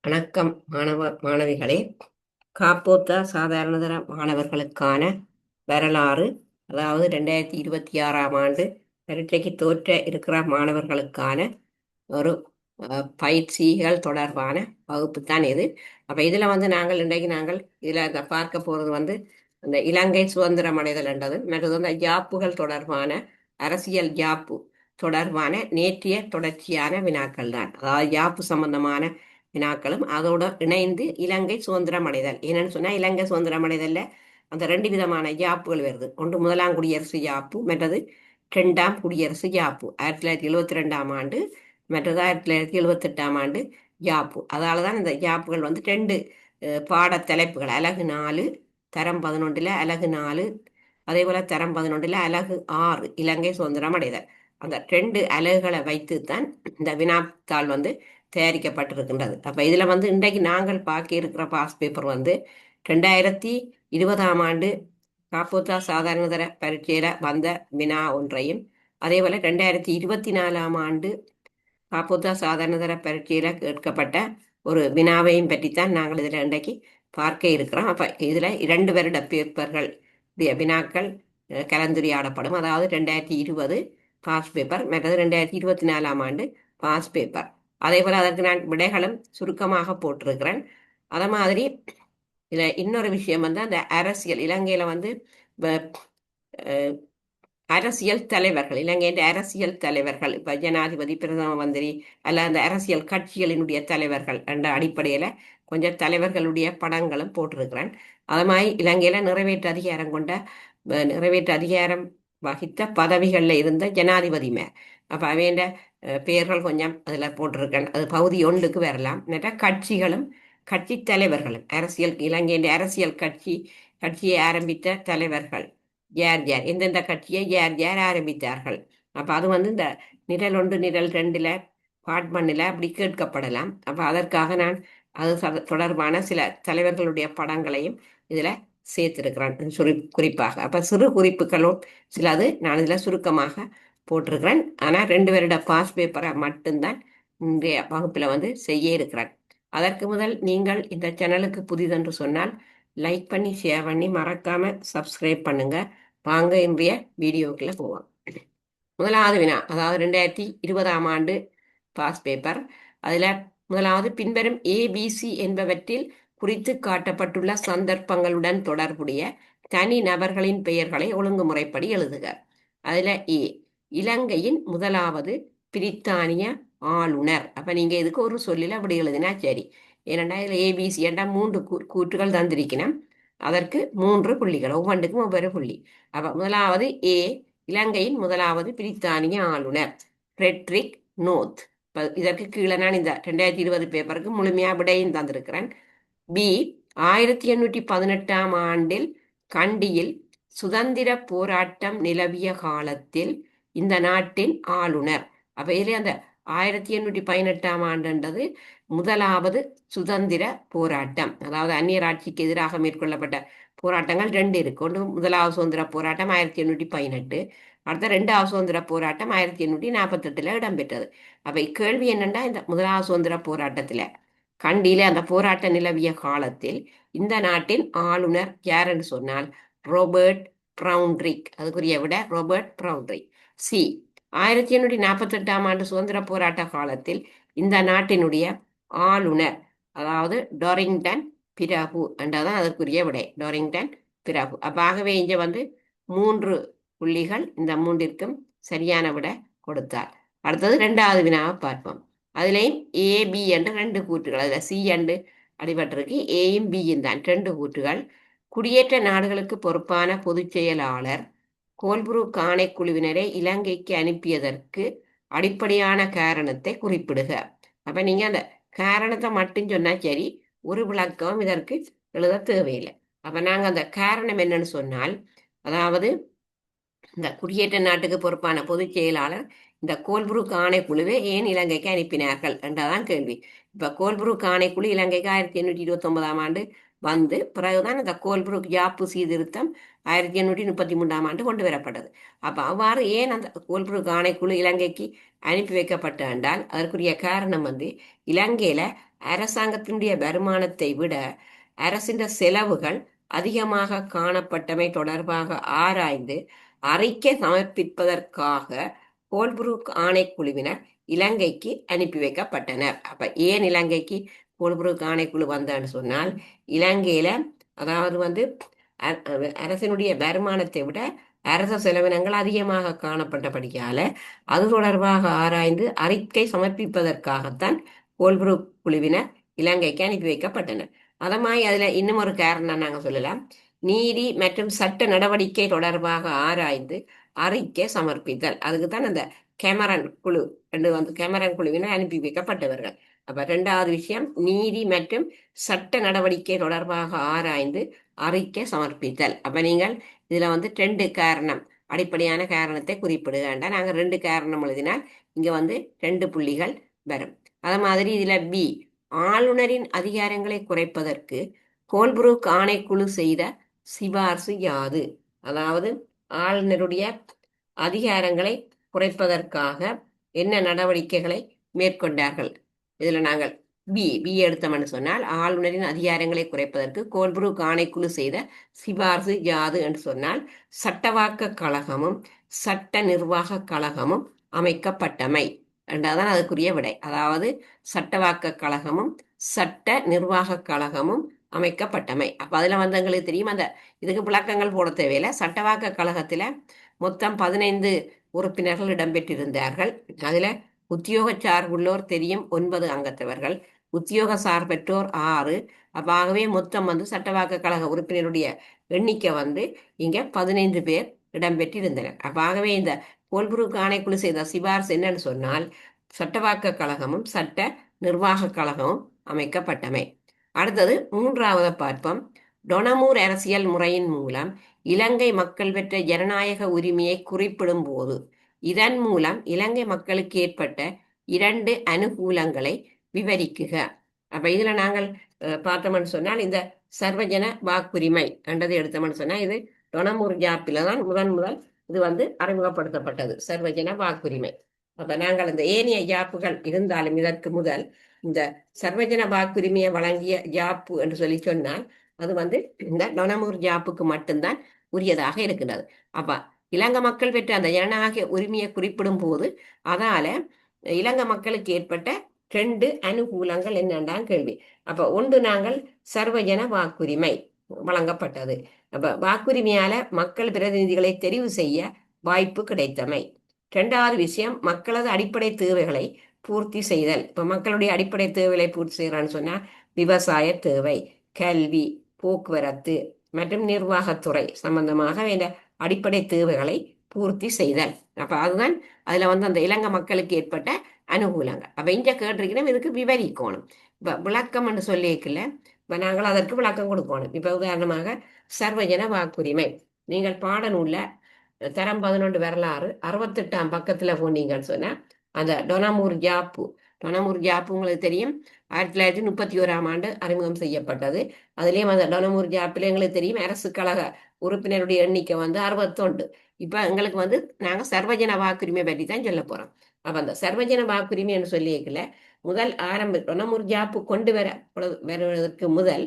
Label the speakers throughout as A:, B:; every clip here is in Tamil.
A: வணக்கம் மாணவிகளே. காப்போத்தா சாதாரணதர மாணவர்களுக்கான வரலாறு, அதாவது 2026ஆம் ஆண்டு பரீட்சைக்கு தோற்ற இருக்கிற மாணவர்களுக்கான ஒரு பயிற்சிகள் தொடர்பான வகுப்பு தான் இது. அப்போ இதில் நாங்கள் இன்றைக்கு இதில் பார்க்க போகிறது இந்த இலங்கை சுதந்திரம் அடைதல் என்றது, மற்றது யாப்புகள் தொடர்பான அரசியல் யாப்பு தொடர்பான நேற்றைய தொடர்ச்சியான வினாக்கள் தான். அதாவது யாப்பு சம்பந்தமான வினாக்களும் அதோட இணைந்து இலங்கை சுதந்திரம் அடைதல். என்னன்னு சொன்னால், இலங்கை சுதந்திரம் அடைதல்ல அந்த ரெண்டு விதமான யாப்புகள் வருது. ஒன்று முதலாம் குடியரசு யாப்பு, மற்றது இரண்டாம் குடியரசு யாப்பு. 1972ஆம் ஆண்டு, மற்றது 1978ஆம் ஆண்டு யாப்பு. அதால தான் இந்த யாப்புகள் ரெண்டு பாடத்தலைப்புகள், அலகு 4 தரம் 11 அலகு 4, அதே போல தரம் 11 அலகு 6 இலங்கை சுதந்திரம் அடைதல். அந்த ரெண்டு அலகுகளை வைத்து தான் இந்த வினாத்தாள் தயாரிக்கப்பட்டிருக்கின்றது. அப்போ இதில் இன்றைக்கு நாங்கள் பார்க்க இருக்கிற பாஸ் பேப்பர் 2020ஆம் ஆண்டு காப்போத்தா சாதாரணதர பரீட்சையில் வந்த வினா ஒன்றையும், அதே போல் 2024ஆம் ஆண்டு காப்போத்தா சாதாரணதர பரீட்சையில் கேட்கப்பட்ட ஒரு வினாவையும் பற்றித்தான் நாங்கள் இதில் இன்றைக்கு பார்க்க இருக்கிறோம். அப்போ இதில் 2 வருட பேப்பர்கள் வினாக்கள் கலந்துரையாடப்படும். அதாவது 2020 பாஸ் பேப்பர், மற்றது 2024ஆம் ஆண்டு பாஸ் பேப்பர். அதே போல் அதற்கு நான் விடைகளும் சுருக்கமாக போட்டிருக்கிறேன். அதை மாதிரி இதில் இன்னொரு விஷயம் அந்த அரசியல் இலங்கையில் அரசியல் தலைவர்கள், இலங்கையின் அரசியல் தலைவர்கள், இப்போ ஜனாதிபதி, பிரதம மந்திரி அல்ல அந்த அரசியல் கட்சிகளினுடைய தலைவர்கள் என்ற அடிப்படையில் கொஞ்சம் தலைவர்களுடைய படங்களும் போட்டிருக்கிறேன். அது மாதிரி இலங்கையில் நிறைவேற்று அதிகாரம் வகித்த பதவிகளில் இருந்த ஜனாதிபதி மேர், அப்போ அவைய பெயர்கள் கொஞ்சம் அதில் போட்டிருக்கேன். அது பகுதி 1க்கு வரலாம். கட்சிகளும் கட்சி தலைவர்களும், இலங்கையின் அரசியல் கட்சியை ஆரம்பித்த தலைவர்கள் யார் யார், எந்தெந்த கட்சியை யார் யார் ஆரம்பித்தார்கள். அப்போ அது இந்த நிரல் 1 நிரல் 2ல் பார்ட் 1ல் அப்படி கேட்கப்படலாம். அப்போ அதற்காக நான் அது தொடர்பான சில தலைவர்களுடைய படங்களையும் இதில் சேர்த்திருக்கிறேன் குறிப்பாக. அப்போ சிறு குறிப்புகளும் சிலது நான் இதில் சுருக்கமாக போட்டிருக்கிறேன். ஆனால் 2 வருட பாஸ் பேப்பரை மட்டும்தான் இன்றைய வகுப்பில் செய்ய இருக்கிறேன். அதற்கு முதல் நீங்கள் இந்த சேனலுக்கு புதிதென்று சொன்னால் லைக் பண்ணி, ஷேர் பண்ணி, மறக்காமல் சப்ஸ்கிரைப் பண்ணுங்கள். வாங்க இன்றைய வீடியோக்குள்ள போவோம். முதலாவது வினா, அதாவது 2020ஆம் ஆண்டு பாஸ் பேப்பர். அதில் முதலாவது, பின்வரும் ஏபிசி என்பவற்றில் குறித்து காட்டப்பட்டுள்ள சந்தர்ப்பங்களுடன் தொடர்புடைய தனி நபர்களின் பெயர்களை ஒழுங்குமுறைப்படி எழுதுக. அதில் ஏ, இலங்கையின் முதலாவது பிரித்தானிய ஆளுநர். அப்போ நீங்கள் இதுக்கு ஒரு சொல்லில் அப்படி எழுதினா சரி. ஏனெண்டா இதில் ஏபிசி என்ற 3 கூற்றுகள் தந்திருக்கணும். அதற்கு 3 புள்ளிகள், ஒவ்வொன்றுக்கும் ஒவ்வொரு புள்ளி. அப்போ முதலாவது ஏ, இலங்கையின் முதலாவது பிரித்தானிய ஆளுநர் ஃப்ரெட்ரிக் நோர்த். இப்போ இதற்கு கீழே நான் இந்த 2020 பேப்பருக்கு முழுமையாக விடையும் தந்திருக்கிறேன். பி, 1818ஆம் ஆண்டில் கண்டியில் சுதந்திர போராட்டம் நிலவிய காலத்தில் இந்த நாட்டின் ஆளுநர். அப்போ இதிலே அந்த 1818ஆம் ஆண்டுன்றது முதலாவது சுதந்திர போராட்டம், அதாவது அந்நியர் ஆட்சிக்கு எதிராக மேற்கொள்ளப்பட்ட போராட்டங்கள் 2 இருக்கு. ஒன்று முதலாவது சுதந்திர போராட்டம் 1818, அடுத்த 2வது சுதந்திர போராட்டம் 1848 இடம்பெற்றது. அப்ப இக்கேள்வி என்னன்னா, இந்த முதலாவது சுதந்திர போராட்டத்தில் கண்டியில அந்த போராட்டம் நிலவிய காலத்தில் இந்த நாட்டின் ஆளுநர் யார் என்று சொன்னால் ரோபர்ட் ப்ரவுண்ட்ரிக். அதுக்குரிய விட ரோபர்ட் ப்ரவுண்ட்ரிக். சி, 1848ஆம் ஆண்டு சுதந்திர போராட்ட காலத்தில் இந்த நாட்டினுடைய ஆளுநர், அதாவது டொரிங்டன் பிரபு என்றதான் அதற்குரிய விடை, டொரிங்டன் பிரபு. ஆகவே இங்கே 3 புள்ளிகள் இந்த 3ற்கும் சரியான விட கொடுத்தார். அடுத்தது 2வது வினாவை பார்ப்போம். அதுலேயும் ஏபி என்று 2 கூற்றுகள், அதில் சி என்று அடிபட்டிருக்கு, ஏயும் பியும் தான் 2 கூற்றுகள். குடியேற்ற நாடுகளுக்கு பொறுப்பான பொதுச் செயலாளர் கோல்புரூக் ஆணைக்குழுவினரை இலங்கைக்கு அனுப்பியதற்கு அடிப்படையான காரணத்தை குறிப்பிடுக. அப்ப நீங்க அந்த காரணத்தை மட்டும் சொன்னா சரி, ஒரு விளக்கம் இதற்கு எழுத தேவையில்லை. அப்ப நாங்க அந்த காரணம் என்னன்னு சொன்னால், அதாவது இந்த குடியேற்ற நாட்டுக்கு பொறுப்பான பொதுச் செயலாளர் இந்த கோல்புரூக் ஆணைக்குழுவை ஏன் இலங்கைக்கு அனுப்பினார்கள் என்றதான் கேள்வி. இப்ப கோல்புரூக் ஆணைக்குழு இலங்கைக்கு 1829ஆம் ஆண்டு பிறகுதான் இந்த கோல்புரூக் யாப்பு சீர்திருத்தம் 1833 கொண்டு வரப்பட்டது. அப்போ அவ்வாறு ஏன் அந்த கோல்புரூக் ஆணைக்குழு இலங்கைக்கு அனுப்பி வைக்கப்பட்ட என்றால் அதற்குரிய காரணம் இலங்கையில அரசாங்கத்தினுடைய வருமானத்தை விட அரசின் செலவுகள் அதிகமாக காணப்பட்டமை தொடர்பாக ஆராய்ந்து அறிக்கை சமர்ப்பிப்பதற்காக கோல்புரூக் ஆணைக்குழுவினர் இலங்கைக்கு அனுப்பி வைக்கப்பட்டனர். அப்ப ஏன் இலங்கைக்கு கோல்புரூக் ஆணைக்குழு வந்தான்னு சொன்னால் இலங்கையில அதாவது அரசினுடைய வருமானத்தை விட அரச செலவினங்கள் அதிகமாக காணப்பட்டபடியால அது தொடர்பாக ஆராய்ந்து அறிக்கை சமர்ப்பிப்பதற்காகத்தான் கோல்புரூக் குழுவினர் இலங்கைக்கு அனுப்பி வைக்கப்பட்டனர். அதமாய் அதுல இன்னும் ஒரு காரணம் நாங்க சொல்லலாம், நீதி மற்றும் சட்ட நடவடிக்கை தொடர்பாக ஆராய்ந்து அறிக்கை சமர்ப்பித்தல். அதுக்குத்தான் அந்த கேமரன் குழு கேமரன் குழுவினர் அனுப்பி வைக்கப்பட்டவர்கள். அப்ப இரண்டாவது விஷயம் நீதி மற்றும் சட்ட நடவடிக்கை தொடர்பாக ஆராய்ந்து அறிக்கை சமர்ப்பித்தல். அப்ப நீங்கள் இதுல 2 காரணம் அடிப்படையான காரணத்தை குறிப்பிடுக. நாங்க 2 காரணம் எழுதினால் இங்க 2 புள்ளிகள் வரும். அத மாதிரி இதுல பி, ஆளுநரின் அதிகாரங்களை குறைப்பதற்கு கோல்புரூக் ஆணைக்குழு செய்த சிபார்சு யாது? அதாவது ஆளுநருடைய அதிகாரங்களை குறைப்பதற்காக என்ன நடவடிக்கைகளை மேற்கொண்டார்கள்? இதுல நாங்கள் பி எடுத்தோம்னு சொன்னால் ஆளுநரின் அதிகாரங்களை குறைப்பதற்கு கோல்புரூக் ஆணைக்குழு செய்த சிபார்சு யாது என்று சொன்னால் சட்டவாக்க கழகமும் சட்ட நிர்வாக கழகமும் அமைக்கப்பட்டமை என்றதான் அதுக்குரிய விடை. அதாவது சட்டவாக்க கழகமும் சட்ட நிர்வாக கழகமும் அமைக்கப்பட்டமை. அப்ப அதுல எங்களுக்கு தெரியும், அந்த இதுக்கு விளக்கங்கள் போட தேவையில்லை. சட்டவாக்க கழகத்துல மொத்தம் 15 உறுப்பினர்கள் இடம்பெற்றிருந்தார்கள். அதுல உத்தியோக சார்புள்ளோர் தெரியும் 9 அங்கத்தவர்கள், உத்தியோக சார் பெற்றோர் 6. ஆகவே மொத்தம் சட்டவாக்க கழக உறுப்பினருடைய எண்ணிக்கை இங்க 15 பேர் இடம்பெற்றிருந்தனர். ஆகவே இந்த கோல்புரூக் ஆணைக்குழு செய்த சிபார்சு என்னன்னு சொன்னால் சட்டவாக்க கழகமும் சட்ட நிர்வாக கழகமும் அமைக்கப்பட்டமை. அடுத்தது 3வது பார்ப்போம். டொனமூர் அரசியல் முறையின் மூலம் இலங்கை மக்கள் பெற்ற ஜனநாயக உரிமையை குறிப்பிடும் போது இதன் மூலம் இலங்கை மக்களுக்கு ஏற்பட்ட 2 அனுகூலங்களை விவரிக்குக. அப்ப இதுல நாங்கள் பார்த்தோம்னு சொன்னால் இந்த சர்வஜன வாக்குரிமை என்றது எடுத்தோம்னு சொன்னா இது டொனமூர் ஜாப்பில தான் முதல் இது அறிமுகப்படுத்தப்பட்டது, சர்வஜன வாக்குரிமை. அப்ப நாங்கள் இந்த ஏனைய ஜாப்புகள் இருந்தாலும் இதற்கு முதல் இந்த சர்வஜன வாக்குரிமையை வழங்கிய ஜாப்பு என்று சொல்லி சொன்னால் அது இந்த டொனமூர் ஜாப்புக்கு மட்டும்தான் உரியதாக இருக்கின்றது. அப்ப இலங்கை மக்கள் பெற்ற அந்த ஜனநாயக உரிமையை குறிப்பிடும் போது அதால இலங்கை மக்களுக்கு ஏற்பட்ட 2 அனுகூலங்கள் என்னென்றான் கேள்வி. அப்ப ஒன்று, நாங்கள் சர்வஜன வாக்குரிமை வழங்கப்பட்டது. அப்ப வாக்குரிமையால மக்கள் பிரதிநிதிகளை தெரிவு செய்ய வாய்ப்பு கிடைத்தமை. 2வது விஷயம், மக்களது அடிப்படை தேவைகளை பூர்த்தி செய்தல். இப்ப மக்களுடைய அடிப்படை தேவைகளை பூர்த்தி செய்யறான்னு சொன்னா விவசாய தேவை, கல்வி, போக்குவரத்து மற்றும் நிர்வாகத்துறை சம்பந்தமாக வேண்ட அடிப்படை தேவைகளை பூர்த்தி செய்தல். அப்ப அதுதான் அதுல அந்த இலங்கை மக்களுக்கு ஏற்பட்ட அனுகூலங்கள். அப்ப இங்க கேட்டிருக்கணும், இதுக்கு விவரிக்கணும். இப்ப விளக்கம் என்று சொல்லியிருக்கல, இப்ப நாங்கள் அதற்கு விளக்கம் கொடுக்கணும். இப்ப உதாரணமாக சர்வஜன வாக்குரிமை நீங்கள் பாடநூல்ல தரம் 11 வரலாறு 68ஆம் பக்கத்துல போனீங்கன்னு சொன்னா அந்த டொனமூர் ஜாப்பு உங்களுக்கு தெரியும் 1931ஆம் ஆண்டு அறிமுகம் செய்யப்பட்டது. அதுலயும் அந்த டொனமூர் ஜாப்பில் எங்களுக்கு தெரியும் அரசு கழக உறுப்பினருடைய எண்ணிக்கை 61. இப்ப எங்களுக்கு நாங்க சர்வஜன வாக்குரிமை பற்றி தான் சொல்ல போறோம். அப்ப அந்த சர்வஜன வாக்குரிமைன்னு சொல்லியிருக்கல, முதல் டொனமூர் ஜாப்பு கொண்டு வருவதற்கு முதல்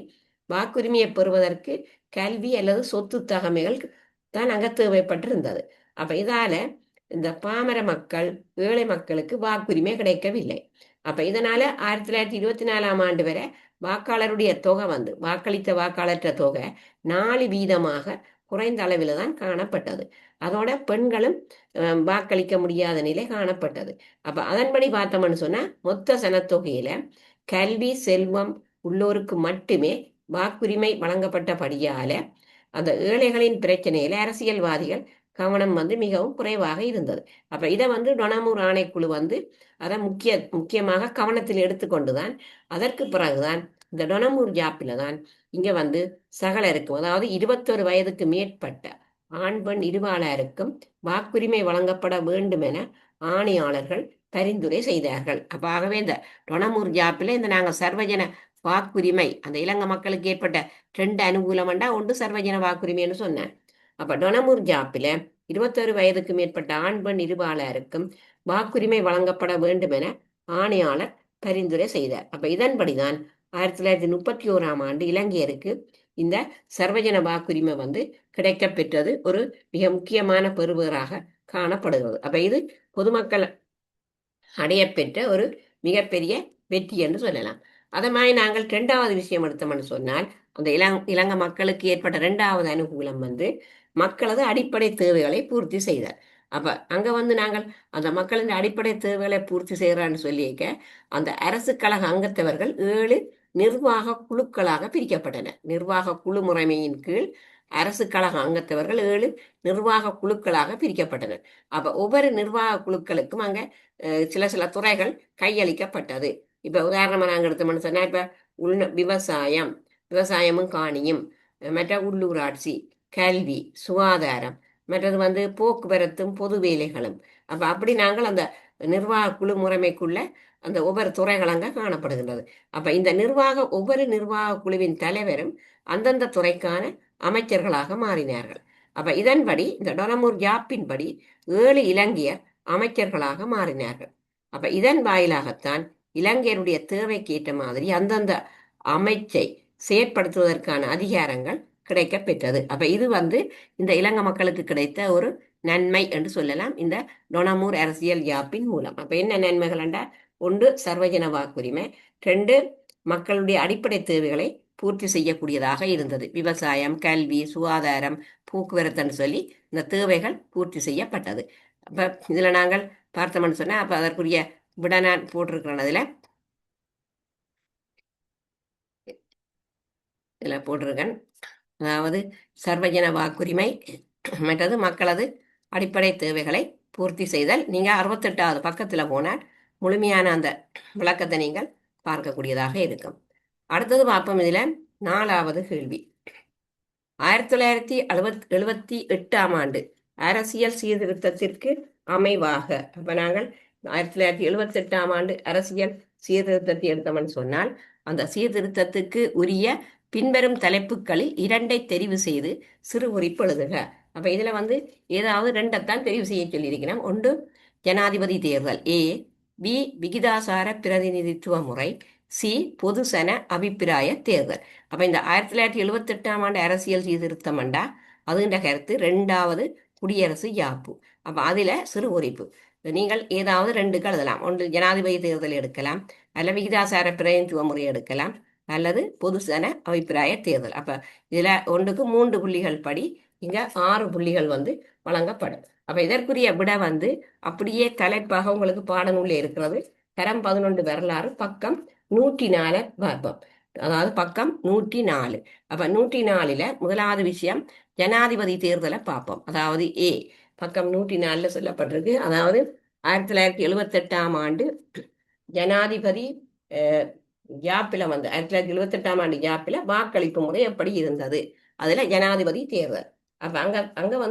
A: வாக்குரிமையை பெறுவதற்கு கல்வி அல்லது சொத்து தகமைகள் தான் அங்க தேவைப்பட்டிருந்தது. அப்ப இதால இந்த பாமர மக்கள், ஏழை மக்களுக்கு வாக்குரிமை கிடைக்கவில்லை. அப்ப இதனால 1924ஆம் ஆண்டு வரை வாக்காளருடைய தொகை வாக்களித்த வாக்காளற்ற தொகை 4 வீதமாக குறைந்த அளவில் தான் காணப்பட்டது. அதோட பெண்களும் வாக்களிக்க முடியாத நிலை காணப்பட்டது. அப்ப அதன்படி பார்த்தோம்னு சொன்னா மொத்த சனத்தொகையில கல்வி செல்வம் உள்ளோருக்கு மட்டுமே வாக்குரிமை வழங்கப்பட்டபடியால அந்த ஏழைகளின் பிரச்சனையில அரசியல்வாதிகள் கவனம் மிகவும் குறைவாக இருந்தது. அப்ப இதை டொனமூர் ஆணைக்குழு அதை முக்கியமாக கவனத்தில் எடுத்துக்கொண்டுதான் அதற்கு பிறகுதான் இந்த டொனமூர் ஜாப்பில தான் இங்க சகலருக்கும், அதாவது 21 வயதுக்கு மேற்பட்ட ஆண் பெண் இருபாலருக்கும் வாக்குரிமை வழங்கப்பட வேண்டும் என ஆணையாளர்கள் பரிந்துரை செய்தார்கள். அப்ப ஆகவே இந்த டொனமூர் ஜாப்பில இந்த நாங்கள் சர்வஜன வாக்குரிமை அந்த இலங்கை மக்களுக்கு ஏற்பட்ட 2 அனுகூலம் ஒன்று சர்வஜன வாக்குரிமைன்னு சொன்னேன். அப்ப டொனமூர் ஜாப்பில 21 வயதுக்கு மேற்பட்ட ஆண் பெண் இருபாலருக்கும் வாக்குரிமை வழங்கப்பட வேண்டும் என ஆணையாளர் பரிந்துரை செய்தார். அப்ப இதன்படிதான் 1931 இலங்கையருக்கு இந்த சர்வஜன வாக்குரிமை கிடைக்க பெற்றது ஒரு மிக முக்கியமான பெறுபேறாக காணப்படுகிறது. அப்ப இது பொதுமக்கள் அடையப்பெற்ற ஒரு மிகப்பெரிய வெற்றி என்று சொல்லலாம். அதை மாதிரி நாங்கள் 2வது விஷயம் எடுத்தோம்னு சொன்னால் அந்த இலங்கை மக்களுக்கு ஏற்பட்ட 2வது அனுகூலம் மக்களது அடிப்படை தேவைகளை பூர்த்தி செய்தார். அப்ப அங்க நாங்கள் அந்த மக்களின் அடிப்படை தேவைகளை பூர்த்தி செய்யறான்னு சொல்லியிருக்க அந்த அரசு கழக அங்கத்தவர்கள் 7 நிர்வாக குழுக்களாக பிரிக்கப்பட்டனர். நிர்வாக குழு முறைமையின் கீழ் அரசு கழக அங்கத்தவர்கள் 7 நிர்வாக குழுக்களாக பிரிக்கப்பட்டனர். அப்ப ஒவ்வொரு நிர்வாக குழுக்களுக்கும் அங்க சில சில துறைகள் கையளிக்கப்பட்டது. இப்ப உதாரணமா நாங்கள் எடுத்தோம்னு சொன்னா இப்ப விவசாயமும் காணியும், மற்ற உள்ளூராட்சி, கல்வி, சுகாதாரம், மற்றது போக்குவரத்தும் பொது வேலைகளும். அப்ப அப்படி நாங்கள் அந்த நிர்வாக குழு முறைமைக்குள்ள அந்த ஒவ்வொரு துறைகள் அங்க காணப்படுகின்றது. அப்ப இந்த ஒவ்வொரு நிர்வாக குழுவின் தலைவரும் அந்தந்த துறைக்கான அமைச்சர்களாக மாறினார்கள். அப்ப இதன்படி இந்த டொனமூர் ஜாப்பின்படி 7 இலங்கையர் அமைச்சர்களாக மாறினார்கள். அப்ப இதன் வாயிலாகத்தான் இலங்கையருடைய தேவைக்கு ஏற்ற மாதிரி அந்தந்த அமைச்சை செயற்படுத்துவதற்கான அதிகாரங்கள் கிடைக்க பெற்றது. அப்ப இது இந்த இலங்கை மக்களுக்கு கிடைத்த ஒரு நன்மை என்று சொல்லலாம் இந்த டொனமூர் அரசியல் யாப்பின் மூலம். அப்ப என்ன நன்மைகள் என்றால், 1 சர்வஜன வாக்குரிமை, 2 மக்களுடைய அடிப்படை தேவைகளை பூர்த்தி செய்யக்கூடியதாக இருந்தது. விவசாயம், கல்வி, சுகாதாரம், போக்குவரத்துன்னு சொல்லி இந்த தேவைகள் பூர்த்தி செய்யப்பட்டது. அப்ப இதுல நாங்கள் பார்த்தோம்னு சொன்னா அப்ப அதற்குரிய விட நான் போட்டிருக்கிறேன். இதுல போட்டிருக்கேன். அதாவது சர்வஜன வாக்குரிமை, மற்றது மக்களது அடிப்படை தேவைகளை பூர்த்தி செய்தல். நீங்க 68வது பக்கத்துல போனால் முழுமையான அந்த விளக்கத்தை நீங்கள் பார்க்கக்கூடியதாக இருக்கும். அடுத்தது பார்ப்போம். இதுல 4வது கேள்வி, 1978 அரசியல் சீர்திருத்தத்திற்கு அமைவாக. அப்ப நாங்கள் 1978 அரசியல் சீர்திருத்தத்தை எடுத்தோம்னு சொன்னால் அந்த சீர்திருத்தத்துக்கு உரிய பின்வரும் தலைப்புகளில் 2ஐ தெரிவு செய்து சிறு குறிப்பு எழுதுக. அப்ப இதுல ஏதாவது 2ஐத்தான் தெரிவு செய்ய சொல்லியிருக்கிறோம். 1 ஜனாதிபதி தேர்தல், A. B விகிதாசார பிரதிநிதித்துவ முறை, C பொதுசன அபிப்பிராய தேர்தல். அப்ப இந்த 1978 அரசியல் சீர்திருத்தம் அதுன்ற கருத்து 2வது குடியரசு யாப்பு. அப்ப அதுல சிறு குறிப்பு நீங்கள் ஏதாவது 2க்கு எழுதலாம். 1 ஜனாதிபதி தேர்தல் எடுக்கலாம், அல்ல விகிதாசார பிரதிநிதித்துவ முறை எடுக்கலாம், அல்லது பொதுசன அபிப்பிராய தேர்தல். அப்ப இதுல 1க்கு 3 புள்ளிகள் படி இங்க 6 புள்ளிகள் வழங்கப்படும். அப்ப இதற்குரிய விட அப்படியே தலைப்பாக உங்களுக்கு பாடநூல்ல இருக்கிறது. தரம் 11 வரலாறு பக்கம் 104 பார்ப்போம். அதாவது பக்கம் 104. அப்ப 104ல முதலாவது விஷயம் ஜனாதிபதி தேர்தலை பார்ப்போம். அதாவது A பக்கம் 104ல சொல்லப்பட்டிருக்கு. அதாவது 1978 ஜனாதிபதி ஜாப்பில 1978 ஜாப்பில வாக்களிப்பு முறை எப்படி இருந்தது, அதுல ஜனாதிபதி தேர்தல். அப்ப அங்க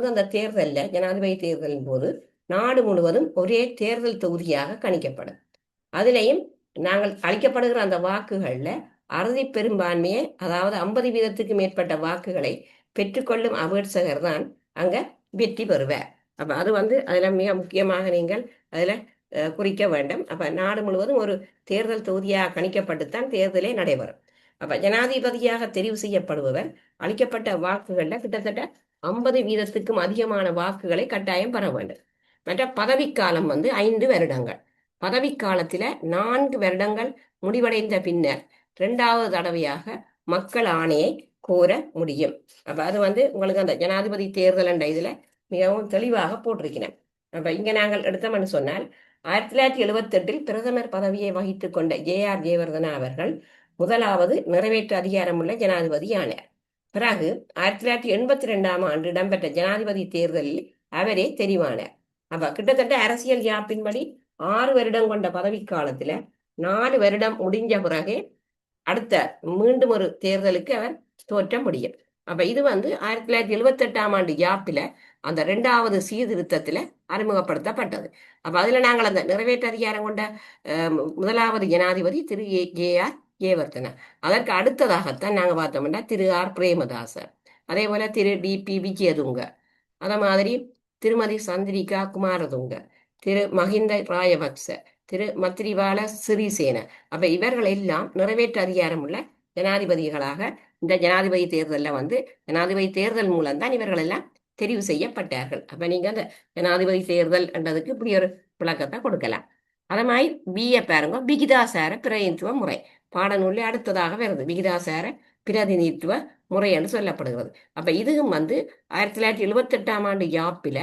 A: அந்த தேர்தல்ல ஜனாதிபதி தேர்தலின் போது நாடு முழுவதும் ஒரே தேர்தல் தொகுதியாக கணிக்கப்படும். அதுலேயும் நாங்கள் அளிக்கப்படுகிற அந்த வாக்குகள்ல அறுதி பெரும்பான்மையை, அதாவது 50% மேற்பட்ட வாக்குகளை பெற்றுக்கொள்ளும் அபேட்சகர் தான் அங்க வெற்றி பெறுவார். அப்ப அது அதுல மிக முக்கியமாக நீங்கள் அதுல குறிக்க வேண்டும். அப்ப நாடு முழுவதும் ஒரு தேர்தல் தொகுதியாக கணிக்கப்பட்டுத்தான் தேர்தலே நடைபெறும். அப்ப ஜனாதிபதியாக தெரிவு செய்யப்படுபவர் அளிக்கப்பட்ட வாக்குகள்ல கிட்டத்தட்ட 50% அதிகமான வாக்குகளை கட்டாயம் பெற வேண்டும். மற்ற பதவிக்காலம் 5 வருடங்கள். பதவிக்காலத்துல 4 வருடங்கள் முடிவடைந்த பின்னர் 2வது தடவையாக மக்கள் ஆணையை கோர முடியும். அப்ப அது உங்களுக்கு அந்த ஜனாதிபதி தேர்தல் என்ற இதுல மிகவும் தெளிவாக போட்டிருக்கிறேன். அப்ப இங்க நாங்கள் எடுத்தோம்னு சொன்னால் 1978 பிரதமர் பதவியை வகித்துக் கொண்ட J.R. ஜெயவர்தனா அவர்கள் முதலாவது நிறைவேற்று அதிகாரமுள்ள ஜனாதிபதி ஆனார். பிறகு 1982 இடம்பெற்ற ஜனாதிபதி தேர்தலில் அவரே தெரிவானார். அப்ப கிட்டத்தட்ட அரசியல் யாப்பின்படி 6 வருடம் கொண்ட பதவிக்காலத்துல 4 வருடம் முடிஞ்ச பிறகு அடுத்த மீண்டும் ஒரு தேர்தலுக்கு அவர் தோற்ற முடியும். அப்ப இது 1978 யாப்பில அந்த 2வது சீர்திருத்தத்துல அறிமுகப்படுத்தப்பட்டது. அப்ப அதுல நாங்கள் அந்த நிறைவேற்று அதிகாரம் கொண்ட முதலாவது ஜனாதிபதி திரு J.R. ஜெயவர்தனா. அதற்கு அடுத்ததாகத்தான் நாங்க பார்த்தோம்னா திரு R. பிரேமதாச. அதே போல திரு டிபி விஜயதுங்க, அதே மாதிரி திருமதி சந்திரிகா குமாரதுங்க, திரு மஹிந்த ராயபக்ச, திரு மத்ரிபால சிறிசேன. அப்ப இவர்கள் எல்லாம் நிறைவேற்று அதிகாரம் உள்ள ஜனாதிபதிகளாக இந்த ஜனாதிபதி தேர்தலில் வந்து ஜனாதிபதி தேர்தல் மூலம் தான் இவர்கள் எல்லாம் தெரிவு செய்யப்பட்டார்கள். அப்ப நீங்க அந்த ஜனாதிபதி தேர்தல் என்றதுக்கு இப்படி ஒரு விளக்கத்தை கொடுக்கலாம். அதே மாதிரி பிஏ பாருங்க, விகிதாசார பிரதிநிதித்துவ முறை பாடநூலில் அடுத்ததாக வருது. விகிதாசார பிரதிநிதித்துவ முறை என்று சொல்லப்படுகிறது. அப்ப இதுவும் வந்து 1978ஆம் ஆண்டு யாப்பில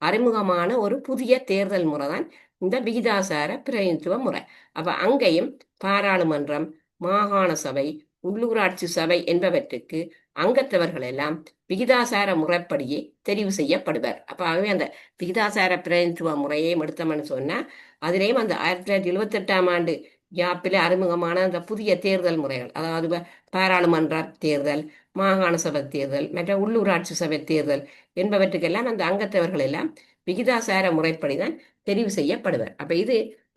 A: அறிமுகமான ஒரு புதிய தேர்தல் முறை தான் இந்த விகிதாசார பிரதிநிதித்துவ முறை. அப்ப அங்கேயும் பாராளுமன்றம், மாகாண சபை, உள்ளூராட்சி சபை என்பவற்றுக்கு அங்கத்தவர்கள் எல்லாம் விகிதாசார முறைப்படியே தெரிவு செய்யப்படுவர். அப்ப ஆகவே அந்த விகிதாசார பிரதிநிதித்துவ முறையை எடுத்தோம்னு சொன்னா அதிலேயும் அந்த 1978ஆம் ஆண்டு யாப்பில் அறிமுகமான அந்த புதிய தேர்தல் முறைகள், அதாவது பாராளுமன்ற தேர்தல், மாகாண சபை தேர்தல், மற்ற உள்ளூராட்சி சபை தேர்தல் என்பவற்றுக்கெல்லாம் அந்த அங்கத்தவர்கள் எல்லாம் விகிதாசார முறைப்படிதான் தெரிவு செய்யப்படுவர். அப்ப இது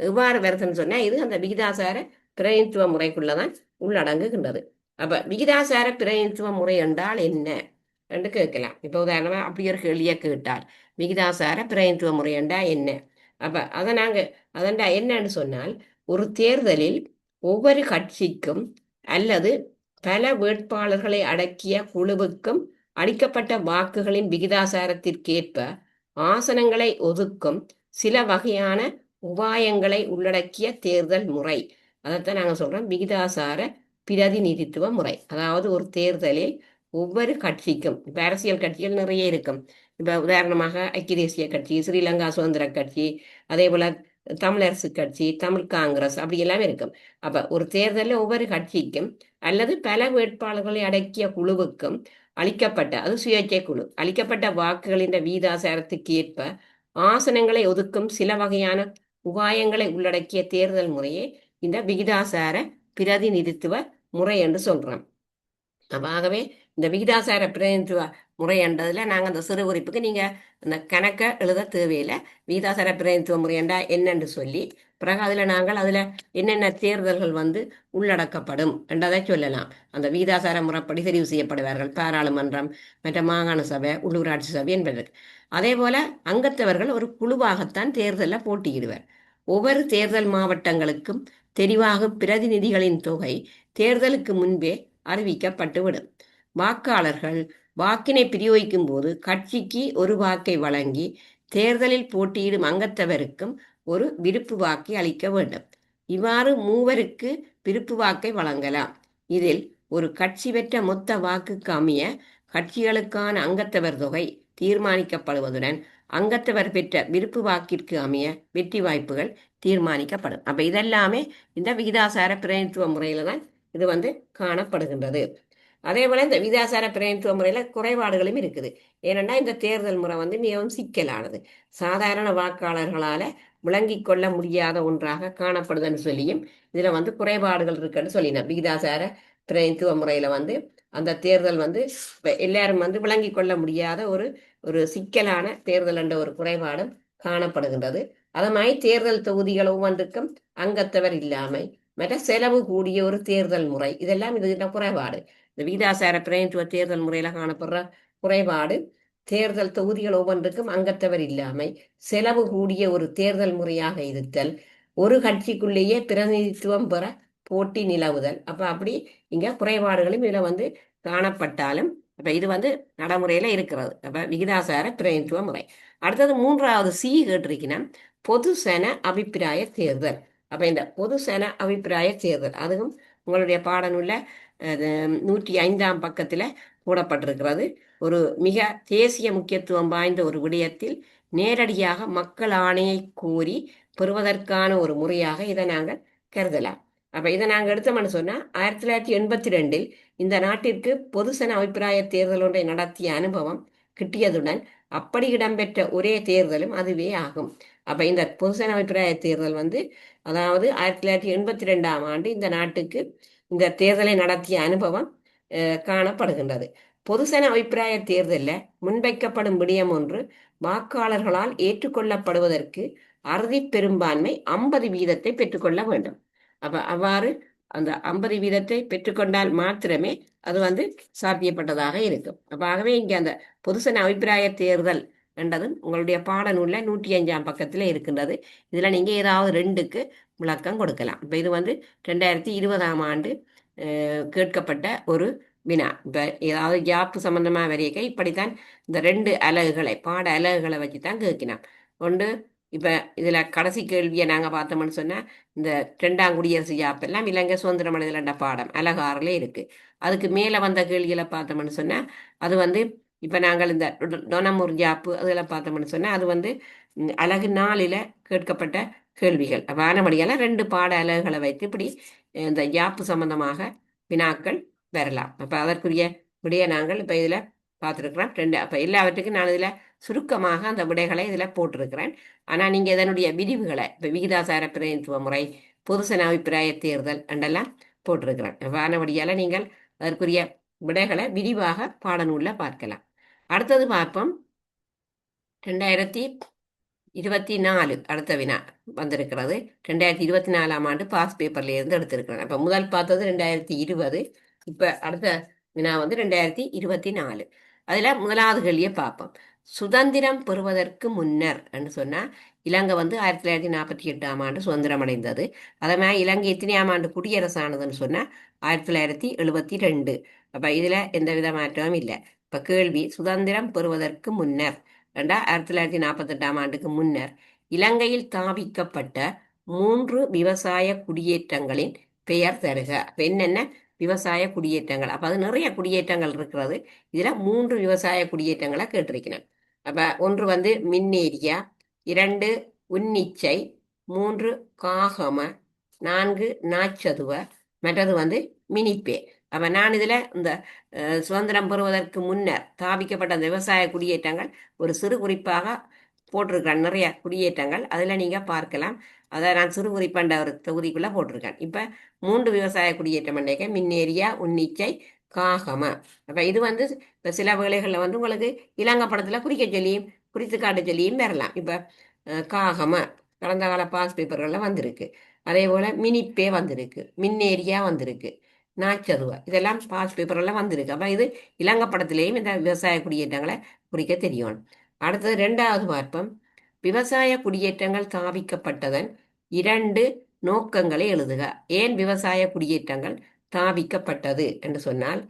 A: எவ்வாறு வருதுன்னு சொன்னா இது அந்த விகிதாசார பிரதிநிதித்துவ முறைக்குள்ளதான் உள்ளடங்குகின்றது. அப்ப விகிதாசார பிரதிநிதித்துவ முறை என்றால் என்ன என்று கேட்கலாம். இப்ப உதாரணமா அப்படி ஒரு கேள்வியை கேட்டால் விகிதாசார பிரதிநிதித்துவ முறை என்றா என்ன? அப்ப அதை நாங்க அதண்டா என்னன்னு சொன்னால், ஒரு தேர்தலில் ஒவ்வொரு கட்சிக்கும் அல்லது பல வேட்பாளர்களை அடக்கிய குழுவுக்கும் அளிக்கப்பட்ட வாக்குகளின் விகிதாசாரத்திற்கேற்ப ஆசனங்களை ஒதுக்கும் சில வகையான உபாயங்களை உள்ளடக்கிய தேர்தல் முறை. அதைத்தான் நாங்கள் சொல்றோம் விகிதாசார பிரதிநிதித்துவ முறை. அதாவது ஒரு தேர்தலில் ஒவ்வொரு கட்சிக்கும், இப்ப அரசியல் கட்சிகள் நிறைய இருக்கும். இப்ப உதாரணமாக ஐக்கிய தேசிய கட்சி, ஸ்ரீலங்கா சுதந்திர கட்சி, அதே போல தமிழரசு கட்சி, தமிழ் காங்கிரஸ், அப்படி எல்லாமே இருக்கும். அப்ப ஒரு தேர்தலில் ஒவ்வொரு கட்சிக்கும் அல்லது பல வேட்பாளர்களை அடக்கிய குழுவுக்கும் அளிக்கப்பட்ட, அது சுயேட்சை குழு, அளிக்கப்பட்ட வாக்குகளின் வீதாசாரத்துக்கு ஏற்ப ஆசனங்களை ஒதுக்கும் சில வகையான உபாயங்களை உள்ளடக்கிய தேர்தல் முறையே இந்த விகிதாசார பிரதிநிதித்துவ முறை என்று சொல்றோம். ஆகவே இந்த விகிதாசார பிரதிநிதித்துவ முறை என்றதுல நாங்கள் அந்த சிறு குறிப்புக்கு நீங்க அந்த கணக்க எழுத தேவையில்லை. விகிதாசார பிரதிநிதித்துவ முறை என்றா என்னன்னு சொல்லி பிறகு அதுல என்னென்ன தேர்தல்கள் வந்து உள்ளடக்கப்படும் என்றதை சொல்லலாம். அந்த விகிதாசார முறைப்படி தெரிவு செய்யப்படுவார்கள் பாராளுமன்றம், மற்ற மாகாண சபை, உள்ளூராட்சி சபை என்பது. அதே போல அங்கத்தவர்கள் ஒரு குழுவாகத்தான் தேர்தலில் போட்டியிடுவர். ஒவ்வொரு தேர்தல் மாவட்டங்களுக்கும் தெரிவாகும் பிரதிநிதிகளின் தொகை தேர்தலுக்கு முன்பே அறிவிக்கப்பட்டுவிடும். வாக்காளர்கள் வாக்கினை பிரயோகிக்கும் போது கட்சிக்கு ஒரு வாக்கை வழங்கி தேர்தலில் போட்டியிடும் அங்கத்தவருக்கும் ஒரு விருப்பு வாக்கை அளிக்க வேண்டும். இவ்வாறு மூவருக்கு விருப்பு வாக்கை வழங்கலாம். இதில் ஒரு கட்சி பெற்ற மொத்த வாக்குக்கு அமைய கட்சிகளுக்கான அங்கத்தவர் தொகை தீர்மானிக்கப்படுவதுடன் அங்கத்தவர் பெற்ற விருப்பு வாக்கிற்கு அமைய வெற்றி வாய்ப்புகள் தீர்மானிக்கப்படும். அப்ப இதெல்லாமே இந்த விகிதாசார பிரதிநிதித்துவ முறையில தான் இது வந்து காணப்படுகின்றது. அதே போல இந்த விகிதாசார பிரதிநிதித்துவ முறையில குறைபாடுகளும் இருக்குது. ஏனென்னா இந்த தேர்தல் முறை வந்து மிகவும் சிக்கலானது, சாதாரண வாக்காளர்களால விளங்கி கொள்ள முடியாத ஒன்றாக காணப்படுதுன்னு சொல்லியும் இதுல வந்து குறைபாடுகள் இருக்குன்னு சொல்லினேன். விகிதாசார பிரதிநிதித்துவ முறையில வந்து அந்த தேர்தல் வந்து எல்லாரும் வந்து விளங்கி கொள்ள முடியாத ஒரு ஒரு சிக்கலான தேர்தல் என்ற ஒரு குறைபாடும் காணப்படுகின்றது. அது மாதிரி தேர்தல் தொகுதிகள் ஒவ்வொன்றுக்கும் அங்கத்தவர் இல்லாமை, மற்ற செலவு கூடிய ஒரு தேர்தல் முறை, இதெல்லாம் இது குறைபாடு. இந்த விகிதாசார பிரதிநிதித்துவ தேர்தல் முறையில காணப்படுற குறைபாடு தேர்தல் தொகுதிகள் ஒவ்வொன்றுக்கும் அங்கத்தவர் இல்லாமை, செலவு கூடிய ஒரு தேர்தல் முறையாக இருத்தல், ஒரு கட்சிக்குள்ளேயே பிரதிநிதித்துவம் பெற போட்டி நிலவுதல். அப்ப அப்படி இங்க குறைபாடுகளும் இதுல வந்து காணப்பட்டாலும் அப்ப இது வந்து நடைமுறையில இருக்கிறது. அப்ப விகிதாசார பிரதிநிதித்துவ முறை. அடுத்தது மூன்றாவது சி கேட்டிருக்கினா பொதுசன அபிப்பிராய தேர்தல். அப்ப இந்த பொதுசன அபிப்பிராய தேர்தல் அதுவும் உங்களுடைய பாடநூல்ல 105ஆம் பக்கத்துல போடப்பட்டிருக்கிறது. ஒரு மிக தேசிய முக்கியத்துவம் வாய்ந்த ஒரு விடயத்தில் நேரடியாக மக்கள் ஆணையை கோரி பெறுவதற்கான ஒரு முறையாக இதை நாங்கள் கருதலாம். அப்ப இதை நாங்கள் எடுத்தோம்னு சொன்னா 1982 இந்த நாட்டிற்கு பொதுசன அபிப்பிராய தேர்தல் ஒன்றை நடத்திய அனுபவம் கிட்டியதுடன் அப்படி இடம்பெற்ற ஒரே தேர்தலும் அதுவே ஆகும். அப்ப இந்த பொதுசன அபிப்பிராய தேர்தல் வந்து அதாவது 1982ஆம் ஆண்டு இந்த நாட்டுக்கு இந்த தேர்தலை நடத்திய அனுபவம் காணப்படுகின்றது. பொதுசன அபிப்பிராய தேர்தலில் முன்வைக்கப்படும் விடயம் ஒன்று வாக்காளர்களால் ஏற்றுக்கொள்ளப்படுவதற்கு அறுதி பெரும்பான்மை 50% பெற்றுக்கொள்ள வேண்டும். அவ்வாறு அந்த 50% பெற்றுக்கொண்டால் மாத்திரமே அது வந்து சாத்தியப்பட்டதாக இருக்கும். அப்ப ஆகவே இங்கே அந்த பொதுசன அபிப்பிராய தேர்தல் என்றது உங்களுடைய பாடநூல்ல 105ஆம் பக்கத்தில் இருக்கின்றது. இதுல நீங்க ஏதாவது ரெண்டுக்கு விளக்கம் கொடுக்கலாம். இப்ப இது வந்து 2020ஆம் ஆண்டு கேட்கப்பட்ட ஒரு வினா. இப்ப ஏதாவது ஜாப்பு சம்பந்தமா வரையக்க இப்படித்தான் இந்த 2 அலகுகளை பாட அலகுகளை வச்சுதான் கேட்கினான். ஒன்று இப்ப இதுல கடைசி கேள்வியை நாங்க பார்த்தோம்னு சொன்னா இந்த 2ஆம் குடியரசு யாப்பெல்லாம் இலங்கை சுதந்திரம் அடைதல் பாடம் அலகாறுல இருக்கு. அதுக்கு மேல வந்த கேள்விகளை பார்த்தோம்னு சொன்னா அது வந்து இப்ப நாங்கள் இந்த டொனமூர் ஜாப்பு அதில் பார்த்தோம்னு சொன்னா அது வந்து அலகு 4ல் கேட்கப்பட்ட கேள்விகள். வானமடியால 2 பாட அலகுகளை வைத்து இப்படி இந்த ஜாப்பு சம்பந்தமாக வினாக்கள் வரலாம். அப்ப அதற்குரிய விடையை நாங்கள் இப்ப இதுல பார்த்துருக்கிறோம். அப்ப எல்லாவற்றுக்கும் நான் இதுல சுருக்கமாக அந்த விடைகளை இதுல போட்டிருக்கிறேன். ஆனா நீங்க இதனுடைய விரிவுகளை இப்ப விகிதாசார பிரதிநிதித்துவ முறை, பொதுசன அபிப்பிராய தேர்தல் என்றெல்லாம் போட்டிருக்கிறேன். வானவடியால நீங்கள் அதற்குரிய விடைகளை விரிவாக பாடநூல்ல பார்க்கலாம். அடுத்தது பார்ப்போம். 2024 அடுத்த வினா வந்திருக்கிறது. 2024ஆம் ஆண்டு பாஸ் பேப்பர்ல இருந்து எடுத்திருக்கிறேன். அப்ப முதல் பார்த்தது 2020. இப்ப அடுத்த வினா வந்து 2024. அதுல முதலாவது கேள்வியை பார்ப்போம். சுதந்திரம் பெறுவதற்கு முன்னர் என்று சொன்னா இலங்கை வந்து 1948ஆம் ஆண்டு சுதந்திரம் அடைந்தது. அதே மாதிரி இலங்கை எத்தனையாம் ஆண்டு குடியரசானதுன்னு சொன்னா 1972. அப்ப இதுல எந்த வித மாற்றமும் இல்லை. இப்ப கேள்வி சுதந்திரம் பெறுவதற்கு முன்னர் 1948ஆம் ஆண்டுக்கு முன்னர் இலங்கையில் தாபிக்கப்பட்ட 3 விவசாய குடியேற்றங்களின் பெயர் தருக. என்னென்ன விவசாய குடியேற்றங்கள்? அப்ப அது நிறைய குடியேற்றங்கள் இருக்கிறது. இதுல 3 விவசாய குடியேற்றங்களை கேட்டிருக்கிறேன். அப்ப ஒன்று வந்து மின்னேரியா, 2 உன்னிச்சை, 3 காகம, 4 நாச்சதுவ, மற்றது வந்து மினிப்பே. அப்ப நான் இதுல இந்த சுதந்திரம் பெறுவதற்கு முன்னர் தாபிக்கப்பட்ட அந்த விவசாய குடியேற்றங்கள் ஒரு சிறு குறிப்பாக போட்டிருக்கேன். நிறைய குடியேற்றங்கள் அதுல நீங்க பார்க்கலாம். அதை நான் சிறு குறிப்பாண்ட ஒரு தொகுதிக்குள்ள போட்டிருக்கேன். இப்ப 3 விவசாய குடியேற்றம் பண்ணேக்க மின்னேரியா, உன்னிச்சை, காகம. அப்ப இது வந்து இப்ப சில வேளைகள்ல வந்து உங்களுக்கு இலங்கை படத்துல குறிக்க சொல்லியும் குறித்து காட்ட சொல்லியும் வரலாம். இப்ப காகம கடந்த கால பாஸ் பேப்பர்கள்ல வந்திருக்கு. அதே போல மினிப்பே வந்திருக்கு, மின்னேரியா வந்திருக்கு, நாச்சதுவா இதெல்லாம் பாஸ் பேப்பர்லாம் வந்திருக்கு. அப்ப இது இலங்கை படத்திலேயும் இந்த விவசாய குடியேற்றங்களை குறிக்க தெரியும். அடுத்தது 2வது பார்ப்போம். விவசாய குடியேற்றங்கள் தாவிக்கப்பட்டதன் 2 நோக்கங்களை எழுதுக. ஏன் விவசாய குடியேற்றங்கள் தாவிக்கப்பட்டது என்று சொன்னால்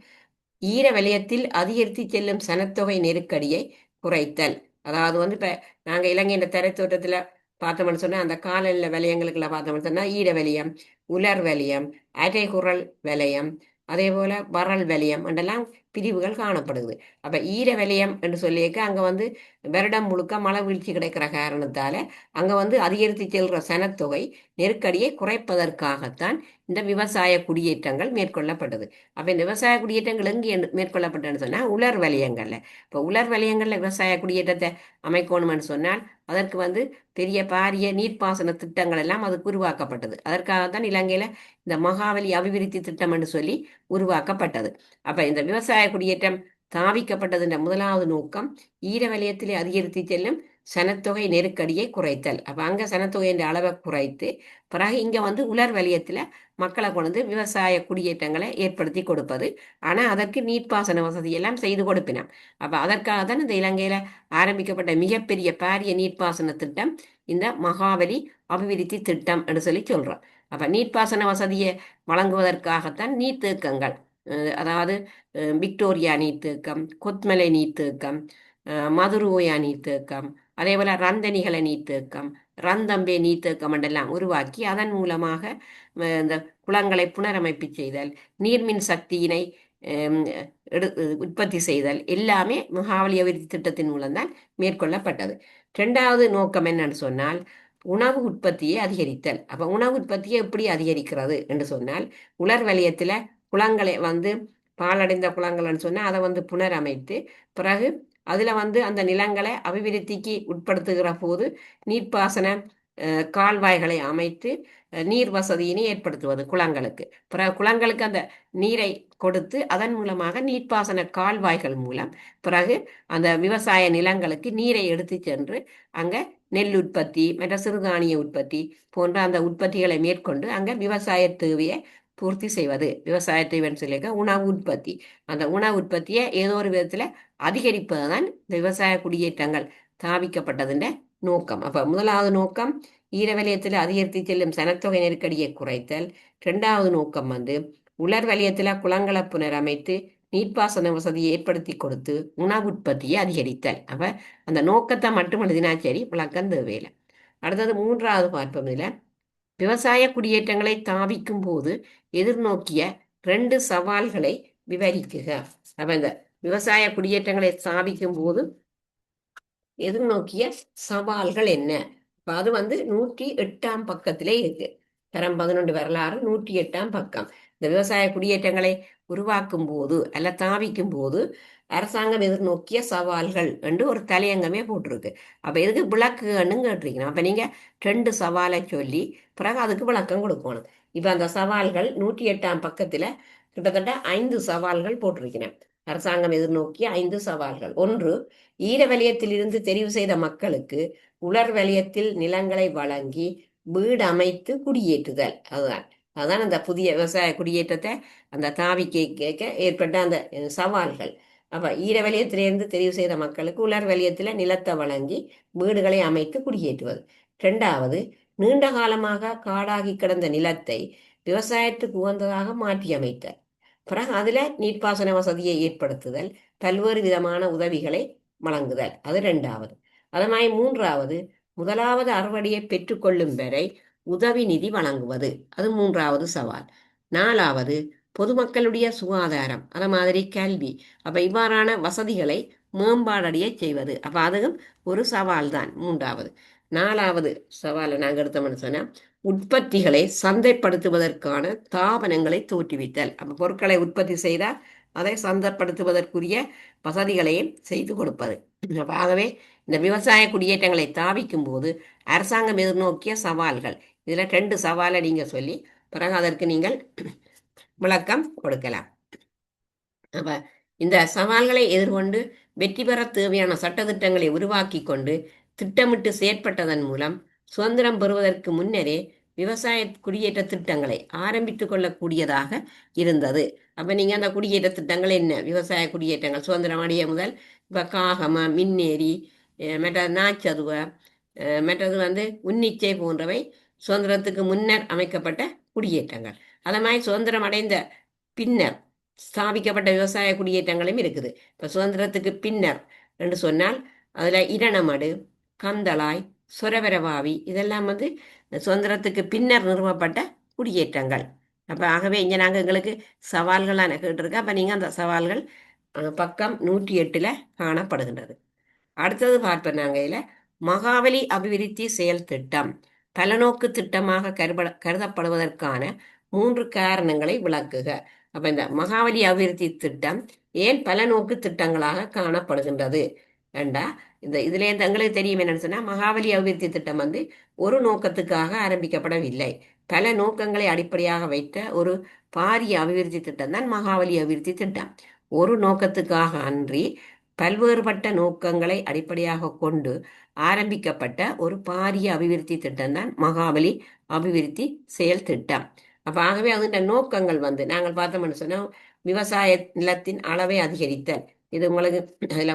A: ஈர வலயத்தில் அதிகரித்து செல்லும் சனத்தொகை நெருக்கடியை குறைத்தல். அதாவது வந்து இப்ப நாங்க இலங்கையின் தரைத்தோட்டத்துல பார்த்தோம்னு சொன்னா அந்த காலநிலை வலயங்களுக்குள்ள பார்த்தோம்னு சொன்னா ஈர வலயம், உலர் வலயம், அரைகுறல் வலயம், அதே போல வறல் வலயம் என்றெல்லாம் பிரிவுகள் காணப்படுது. அப்ப ஈர வலயம் என்று சொல்லியிருக்க அங்க வந்து வருடம் முழுக்க மழை வீழ்ச்சி கிடைக்கிற காரணத்தால அங்க வந்து அதிகரித்து செல்ற சனத்தொகை நெருக்கடியை குறைப்பதற்காகத்தான் இந்த விவசாய குடியேற்றங்கள் மேற்கொள்ளப்பட்டது. அப்ப இந்த விவசாய குடியேற்றங்கள் எங்கே மேற்கொள்ளப்பட்டதுன்னு சொன்னா உலர் வலயங்கள்ல. இப்ப உலர் வலயங்கள்ல விவசாய குடியேற்றத்தை அமைக்கணும்னு சொன்னால் அதற்கு வந்து பெரிய பாரிய நீர்ப்பாசன திட்டங்கள் எல்லாம் அதுக்கு உருவாக்கப்பட்டது. அதற்காகத்தான் இலங்கையில இந்த மகாவலி அபிவிருத்தி திட்டம் என்று சொல்லி உருவாக்கப்பட்டது. அப்ப இந்த விவசாய குடியேற்றம் தாவிக்கப்பட்டதுன்ற முதலாவது நோக்கம் ஈர வலயத்திலே அதிகரித்து செல்லும் சனத்தொகை நெருக்கடியை குறைத்தல். அப்ப அங்க சனத்தொகையின் அளவை குறைத்து பிறகு இங்க வந்து உலர் வலயத்துல மக்களை கொண்டு விவசாய குடியேற்றங்களை ஏற்படுத்தி கொடுப்பது. ஆனா அதற்கு நீர்ப்பாசன வசதி எல்லாம் செய்து கொடுப்பினோம். அப்ப அதற்காக தான் இந்த இலங்கையில ஆரம்பிக்கப்பட்ட மிகப்பெரிய பாரிய நீர்ப்பாசன திட்டம் இந்த மகாவலி அபிவிருத்தி திட்டம் என்று சொல்லி சொல்றோம். அப்ப நீர்ப்பாசன வசதியை வழங்குவதற்காகத்தான் நீர்த்தேக்கங்கள், அதாவது விக்டோரியா நீர்த்தேக்கம், கொத்மலை நீர்த்தேக்கம், மதுரோயா நீர்த்தேக்கம், அதே போல ரந்தனிகளை நீர்த்தேக்கம், ரந்தம்பே நீர்த்தேக்கம் என்றெல்லாம் உருவாக்கி அதன் மூலமாக இந்த குளங்களை புனரமைப்பு செய்தல், நீர்மின் சக்தியினை உற்பத்தி செய்தல் எல்லாமே மகாவலி அபிவிருத்தி திட்டத்தின் மூலம்தான் மேற்கொள்ளப்பட்டது. 2வது நோக்கம் என்னன்னு சொன்னால் உணவு உற்பத்தியை அதிகரித்தல். அப்ப உணவு உற்பத்தியை எப்படி அதிகரிக்கிறது என்று சொன்னால் உலர் வலயத்துல குளங்களை வந்து பாலடைந்த குளங்கள்னு சொன்னா அதை வந்து புனரமைத்து பிறகு அதுல வந்து அந்த நிலங்களை அபிவிருத்திக்கு உட்படுத்துகிற போது நீர்ப்பாசன கால்வாய்களை அமைத்து நீர் வசதியினை ஏற்படுத்துவது குளங்களுக்கு. பிறகு குளங்களுக்கு அந்த நீரை கொடுத்து அதன் மூலமாக நீர்ப்பாசன கால்வாய்கள் மூலம் பிறகு அந்த விவசாய நிலங்களுக்கு நீரை எடுத்து சென்று அங்க நெல் உற்பத்தி மற்ற சிறுதானிய உற்பத்தி போன்ற அந்த உற்பத்திகளை மேற்கொண்டு அங்க விவசாய தேவையை பூர்த்தி செய்வது. விவசாயத்தை சொல்லியிருக்க உணவு உற்பத்தி. அந்த உணவு உற்பத்தியை ஏதோ ஒரு விதத்துல அதிகரிப்பது தான் இந்த விவசாய குடியேற்றங்கள் தாவிக்கப்பட்டதுன்ற நோக்கம். அப்ப முதலாவது நோக்கம் ஈரவலயத்தில் அதிகரித்து செல்லும் சனத்தொகை நெருக்கடியை குறைத்தல். இரண்டாவது நோக்கம் உலர் வலயத்துல குளங்களை புனரமைத்து நீர்ப்பாசன வசதியை ஏற்படுத்தி கொடுத்து உணவு உற்பத்தியை அதிகரித்தல். அப்ப அந்த நோக்கத்தை மட்டும் எழுதினா சரி, விளக்கம் தேவையில்லை. அடுத்தது மூன்றாவது பார்ப்போம். இதுல விவசாய குடியேற்றங்களை தாவிக்கும் போது எதிர்நோக்கிய 2 சவால்களை விவரிக்குக. அப்ப இந்த விவசாய குடியேற்றங்களை தாவிக்கும் போது எதிர்நோக்கிய சவால்கள் என்ன? அது 108ஆம் பக்கத்திலே இருக்கு. தரம் 11 வரலாறு 108ஆம் பக்கம். இந்த விவசாய குடியேற்றங்களை உருவாக்கும் போது அல்ல தாவிக்கும் போது அரசாங்கம் எதிர்நோக்கிய சவால்கள் என்று ஒரு தலையங்கமே போட்டிருக்கு. அப்ப எதுக்கு விளக்குன்னு கேட்டிருக்கணும். அப்ப நீங்க 2 சவாலை சொல்லி பிறகு அதுக்கு விளக்கம் கொடுக்கணும். இப்ப அந்த சவால்கள் 108ஆம் பக்கத்துல கிட்டத்தட்ட 5 சவால்கள் போட்டிருக்கிறேன். அரசாங்கம் எதிர்நோக்கிய 5 சவால்கள். ஒன்று, ஈர வலயத்திலிருந்து தெரிவு செய்த மக்களுக்கு உலர் வலயத்தில் நிலங்களை வழங்கி வீடு அமைத்து குடியேற்றுதல். அதுதான் அந்த புதிய விவசாய குடியேற்றத்தை அந்த தாவிக்கை கேட்க ஏற்பட்ட அந்த சவால்கள். அப்ப ஈர வலயத்திலிருந்து தெரிவு செய்த மக்களுக்கு உலர் வலயத்துல நிலத்தை வழங்கி வீடுகளை அமைத்து குடியேற்றுவது. இரண்டாவது, நீண்ட காலமாக காடாகி கிடந்த நிலத்தை விவசாயத்துக்கு உகந்ததாக மாற்றி அமைத்தல். பிறகு அதுல நீர்ப்பாசன வசதியை ஏற்படுத்துதல், பல்வேறு விதமான உதவிகளை வழங்குதல். அது இரண்டாவது. அது மாதிரி மூன்றாவது, முதலாவது அறுவடையை பெற்றுக்கொள்ளும் வரை உதவி நிதி வழங்குவது. அது மூன்றாவது சவால். நாலாவது, பொதுமக்களுடைய சுகாதாரம், அது மாதிரி கல்வி, அப்ப இவ்வாறான வசதிகளை மேம்பாடடைய செய்வது. அப்ப அதுவும் ஒரு சவால் தான். மூன்றாவது. நாலாவது சவாலை நாங்கள் எடுத்தோம்னு சொன்னா உற்பத்திகளை சந்தைப்படுத்துவதற்கான தாபனங்களை தோற்றுவித்தல். அப்ப பொருட்களை உற்பத்தி செய்தால் அதை சந்தைப்படுத்துவதற்குரிய வசதிகளையும் செய்து கொடுப்பது. ஆகவே இந்த விவசாய குடியேற்றங்களை தாவிக்கும் போது அரசாங்கம் எதிர்நோக்கிய சவால்கள், இதுல 2 சவாலை நீங்க சொல்லி பிறகு அதற்கு நீங்கள் விளக்கம் கொடுக்கலாம். அப்ப இந்த சவால்களை எதிர்கொண்டு வெற்றி பெற தேவையான சட்டத்திட்டங்களை உருவாக்கி கொண்டு திட்டமிட்டு செயற்பட்டதன் மூலம் சுதந்திரம் பெறுவதற்கு முன்னரே விவசாய குடியேற்ற திட்டங்களை ஆரம்பித்துக் கொள்ளக்கூடியதாக இருந்தது. அப்ப நீங்க அந்த குடியேற்ற திட்டங்கள் என்ன? விவசாய குடியேற்றங்கள் சுதந்திரம் அடைய முதல் இப்ப காகம, மின்னேரி, மற்ற நாச்சதுவ, மற்றது உன்னிச்சை போன்றவை சுதந்திரத்துக்கு முன்னர் அமைக்கப்பட்ட குடியேற்றங்கள். அது மாதிரி சுதந்திரம் அடைந்த பின்னர் ஸ்தாபிக்கப்பட்ட விவசாய குடியேற்றங்களும் இருக்குது. இப்போ சுதந்திரத்துக்கு பின்னர் என்று சொன்னால் அதுல இரணமடு, கந்தளாய், சொரவரவாவி இதெல்லாம் சுதந்திரத்துக்கு பின்னர் நிறுவப்பட்ட குடியேற்றங்கள். அப்ப ஆகவே இங்க நாங்கள் எங்களுக்கு சவால்களான கேட்டிருக்கோம். அப்ப நீங்க அந்த சவால்கள் பக்கம் 108 காணப்படுகின்றது. அடுத்தது பார்ப்போம் நாங்க இதுல மகாவலி அபிவிருத்தி செயல் திட்டம் பலநோக்கு திட்டமாக கருதப்படுவதற்கான 3 காரணங்களை விளக்குக. அப்ப இந்த மகாவலி அபிவிருத்தி திட்டம் ஏன் பலநோக்கு திட்டங்களாக காணப்படுகின்றது ஏண்டா இதுல எங்களுக்கு தெரியும் என்னன்னு சொன்னா மகாவலி அபிவிருத்தி திட்டம் ஒரு நோக்கத்துக்காக ஆரம்பிக்கப்படவில்லை. பல நோக்கங்களை அடிப்படையாக வைத்த ஒரு பாரிய அபிவிருத்தி திட்டம் தான் மகாவலி அபிவிருத்தி திட்டம். ஒரு நோக்கத்துக்காக அன்றி பல்வேறுபட்ட நோக்கங்களை அடிப்படையாக கொண்டு ஆரம்பிக்கப்பட்ட ஒரு பாரிய அபிவிருத்தி திட்டம் தான் மகாவலி அபிவிருத்தி செயல் திட்டம். அப்ப ஆகவே அதோட நோக்கங்கள் நாங்கள் பார்த்தோம்னு சொன்னா விவசாய நிலத்தின் அளவை அதிகரித்தல். இது உங்களுக்கு அதுல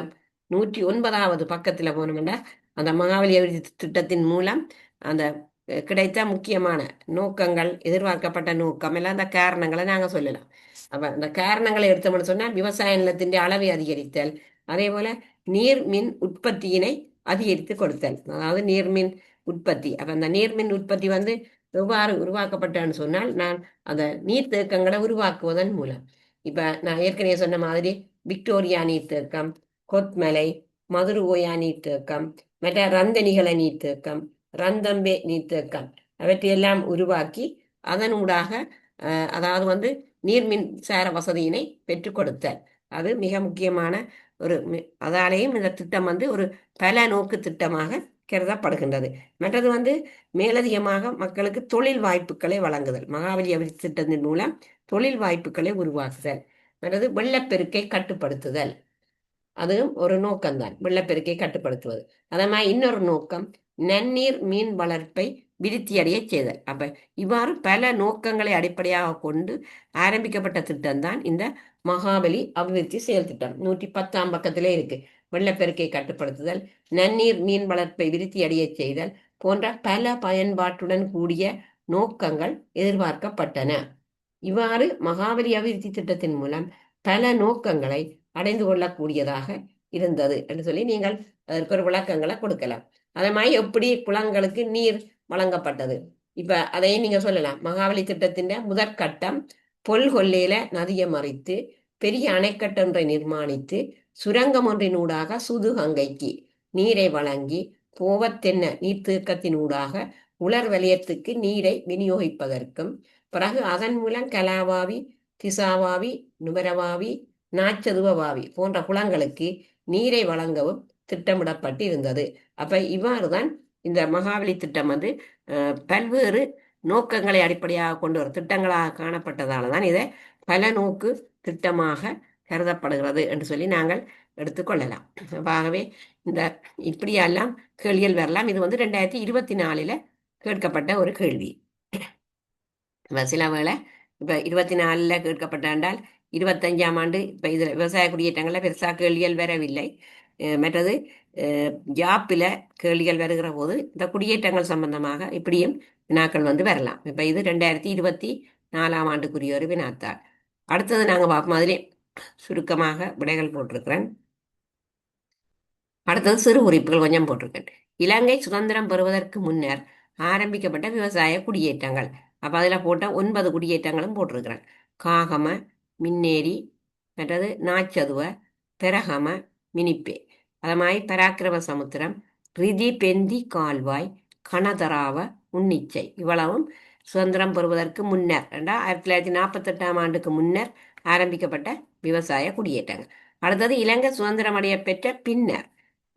A: 109வது பக்கத்துல போனோம்னா அந்த மகாவலி அபிவிருத்தி திட்டத்தின் மூலம் அந்த கிடைத்த முக்கியமான நோக்கங்கள், எதிர்பார்க்கப்பட்ட நோக்கம் எல்லாம் அந்த காரணங்களை நாங்க சொல்லலாம். அப்ப அந்த காரணங்களை எடுத்தோம்னு சொன்னா விவசாய நிலத்தின் அளவை அதிகரித்தல், அதே போல நீர்மின் உற்பத்தியினை அதிகரித்து கொடுத்தல். அதாவது நீர்மின் உற்பத்தி. அப்ப அந்த நீர்மின் உற்பத்தி எவ்வாறு உருவாக்கப்பட்டான்னு சொன்னால் நான் அந்த நீர்த்தேக்கங்களை உருவாக்குவதன் மூலம். இப்ப நான் ஏற்கனவே சொன்ன மாதிரி விக்டோரியா நீர்த்தேக்கம், கொத்மலை, மதுருவோயா நீர்த்தேக்கம், மற்ற ரந்தனிகளை நீர்த்தேக்கம், ரந்தம்பே நீர்த்தேக்கம் அவற்றையெல்லாம் உருவாக்கி அதனூடாக அதாவது நீர்மின் சார வசதியினை பெற்றுக் கொடுத்தல். அது மிக முக்கியமான ஒரு அதாலேயும் இந்த திட்டம் ஒரு பல நோக்கு திட்டமாக கருதப்படுகின்றது. மற்றது மேலதிகமாக மக்களுக்கு தொழில் வாய்ப்புகளை வழங்குதல். மகாவலி அபிவிருத்தி திட்டத்தின் மூலம் தொழில் வாய்ப்புகளை உருவாக்குதல். மற்றது வெள்ளப்பெருக்கை கட்டுப்படுத்துதல். அதுவும் ஒரு நோக்கம்தான், வெள்ளப்பெருக்கை கட்டுப்படுத்துவது. அதே மாதிரி இன்னொரு நோக்கம் நன்னீர் மீன் வளர்ப்பை விருத்தியடைய செய்தல். அப்ப இவ்வாறு பல நோக்கங்களை அடிப்படையாக கொண்டு ஆரம்பிக்கப்பட்ட திட்டம்தான் இந்த மகாபலி அபிவிருத்தி செயல் திட்டம். 110ஆம் பக்கத்திலே இருக்கு. வெள்ளப்பெருக்கை கட்டுப்படுத்துதல், நன்னீர் மீன் வளர்ப்பை விருத்தி அடைய செய்தல் போன்ற பல பயன்பாட்டுடன் கூடிய நோக்கங்கள் எதிர்பார்க்கப்பட்டன. இவ்வாறு மகாபலி அபிவிருத்தி திட்டத்தின் மூலம் பல நோக்கங்களை அடைந்து கொள்ளக்கூடியதாக இருந்தது என்று சொல்லி நீங்கள் அதற்கு ஒரு விளக்கங்களை கொடுக்கலாம். அதே மாதிரி எப்படி குளங்களுக்கு நீர் வழங்கப்பட்டது, இப்ப அதையும் நீங்க சொல்லலாம். மகாபலி திட்டத்தின் முதற்கட்டம் பொல்கொல்லையில நதியை மறித்து பெரிய அணைக்கட்டொன்றை நிர்மாணித்து சுரங்கம் ஒன்றினூடாக சுதுகங்கைக்கு நீரை வழங்கி போவத்தென்ன நீர்த்தேக்கத்தினூடாக உலர் வலயத்துக்கு நீரை விநியோகிப்பதற்கும், பிறகு அதன் மூலம் கலாவாவி, திசாவாவி, நுவரவாவி, நாச்சதுவாவி போன்ற குளங்களுக்கு நீரை வழங்கவும் திட்டமிடப்பட்டு இருந்தது. அப்ப இவ்வாறுதான் இந்த மகாபலி திட்டம் வந்து பல்வேறு நோக்கங்களை அடிப்படையாக கொண்டு ஒரு திட்டங்களாக காணப்பட்டதால தான் இதை பல நோக்கு திட்டமாக கருதப்படுகிறது என்று சொல்லி நாங்கள் எடுத்துக்கொள்ளலாம். ஆகவே இந்த இப்படியெல்லாம் கேள்விகள் வரலாம். இது வந்து 2024 கேட்கப்பட்ட ஒரு கேள்வி. சில வேளை இப்போ 24 கேட்கப்பட்டால் 25ஆம் ஆண்டு இப்போ இதில் விவசாய குடியேற்றங்களில் பெருசாக கேள்விகள் வரவில்லை. மற்றது ஜாப்பில் கேள்விகள் வருகிற போது இந்த குடியேற்றங்கள் சம்பந்தமாக இப்படியும் வினாக்கள் வந்து வரலாம். இப்போ இது 2024ஆம் ஆண்டுக்குரிய ஒரு வினாத்தாள். அடுத்தது நாங்கள் பார்ப்போம். அதிலே சுருக்கமாக விடைகள் போட்டிருக்கிறேன். அடுத்தது சிறு குறிப்புகள் கொஞ்சம் போட்டிருக்கேன். இலங்கை சுதந்திரம் பெறுவதற்கு முன்னர் ஆரம்பிக்கப்பட்ட விவசாய குடியேற்றங்கள். அப்போ அதில் போட்ட 9 குடியேற்றங்களும் போட்டிருக்கிறேன். காகம, மின்னேரி, மற்றது நாச்சதுவ, பெரகம, மினிப்பே, அது மாதிரி பராக்கிரம சமுத்திரம், ரிதி பெந்தி கால்வாய், கனதராவ, உன்னிச்சை, இவ்வளவும் சுதந்திரம் பெறுவதற்கு முன்னர் 1948ஆம் ஆண்டுக்கு முன்னர் ஆரம்பிக்கப்பட்ட விவசாய குடியேற்றங்கள். அடுத்தது இலங்கை சுதந்திரம் அடைய பெற்ற பின்னர்